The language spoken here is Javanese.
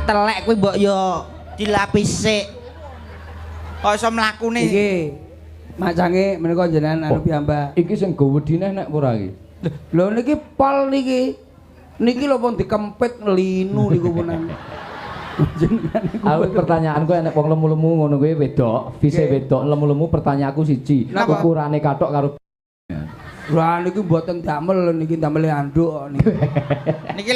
telek kuwi mbok yo dilapis sik. Kok iso mlakune. Iki macange menika jenengan anu piyambak. Iki sing go wedine nek ora iki. Lho niki pol niki. Niki lho pun dikempit linu niku punan. Aku pertanyaanku enek wong lemu-lemu ngono kuwi wedok, vise wedok lemu-lemu pertanyaanku siji. Ukurane kathok karo Lah niki mboten damel niki damel anduk niki. Niki